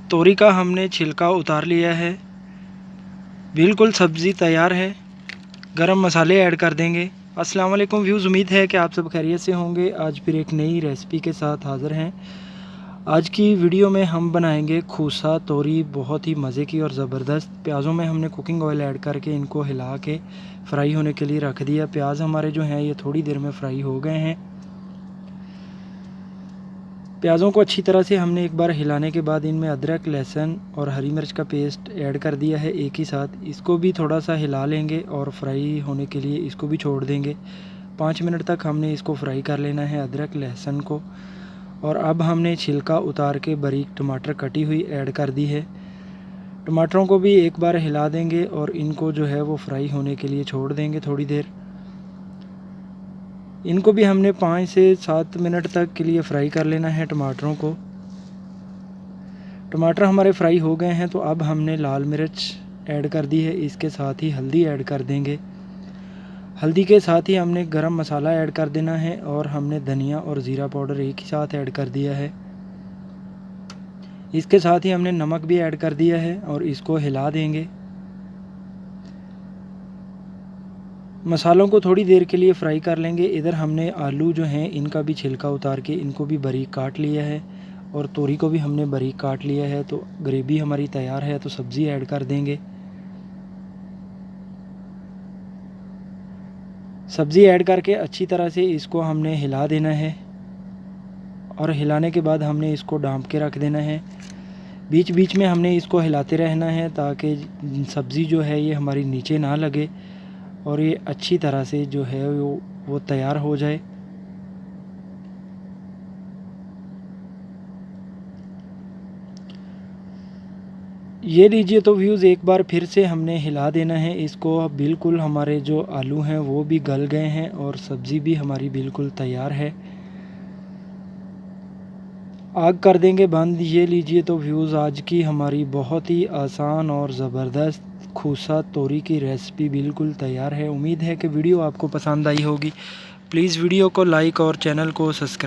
तोरी का हमने छिलका उतार लिया है। बिल्कुल सब्ज़ी तैयार है। गरम मसाले ऐड कर देंगे। अस्सलाम वालेकुम व्यूज़, उम्मीद है कि आप सब खैरियत से होंगे। आज फिर एक नई रेसिपी के साथ हाज़िर हैं। आज की वीडियो में हम बनाएंगे खूसा तोरी, बहुत ही मज़े की और ज़बरदस्त। प्याज़ों में हमने कुकिंग ऑयल ऐड करके इनको हिला के फ्राई होने के लिए रख दिया। प्याज हमारे जो हैं ये थोड़ी देर में फ्राई हो गए हैं। प्याज़ों को अच्छी तरह से हमने एक बार हिलाने के बाद इनमें अदरक, लहसुन और हरी मिर्च का पेस्ट ऐड कर दिया है एक ही साथ। इसको भी थोड़ा सा हिला लेंगे और फ्राई होने के लिए इसको भी छोड़ देंगे। 5 मिनट तक हमने इसको फ्राई कर लेना है, अदरक लहसुन को। और अब हमने छिलका उतार के बारीक टमाटर कटी हुई ऐड कर दी है। टमाटरों को भी एक बार हिला देंगे और इनको जो है वो फ्राई होने के लिए छोड़ देंगे थोड़ी देर। इनको भी हमने 5 से 7 मिनट तक के लिए फ्राई कर लेना है टमाटरों को। टमाटर हमारे फ्राई हो गए हैं तो अब हमने लाल मिर्च ऐड कर दी है। इसके साथ ही हल्दी ऐड कर देंगे। हल्दी के साथ ही हमने गरम मसाला ऐड कर देना है और हमने धनिया और ज़ीरा पाउडर एक ही साथ ऐड कर दिया है। इसके साथ ही हमने नमक भी ऐड कर दिया है और इसको हिला देंगे। मसालों को थोड़ी देर के लिए फ्राई कर लेंगे। इधर हमने आलू जो हैं इनका भी छिलका उतार के इनको भी बारीक काट लिया है और तोरी को भी हमने बारीक काट लिया है। तो ग्रेवी हमारी तैयार है, तो सब्ज़ी ऐड कर देंगे। सब्ज़ी ऐड करके अच्छी तरह से इसको हमने हिला देना है और हिलाने के बाद हमने इसको ढाँप के रख देना है। बीच बीच में हमने इसको हिलाते रहना है ताकि सब्ज़ी जो है ये हमारी नीचे ना लगे और ये अच्छी तरह से जो है वो तैयार हो जाए। ये लीजिए, तो व्यूज़ एक बार फिर से हमने हिला देना है इसको। बिल्कुल हमारे जो आलू हैं वो भी गल गए हैं और सब्ज़ी भी हमारी बिल्कुल तैयार है। आग कर देंगे बंद। ये लीजिए, तो व्यूज़ आज की हमारी बहुत ही आसान और ज़बरदस्त खूसा तोरी की रेसिपी बिल्कुल तैयार है। उम्मीद है कि वीडियो आपको पसंद आई होगी। प्लीज़ वीडियो को लाइक और चैनल को सब्सक्राइब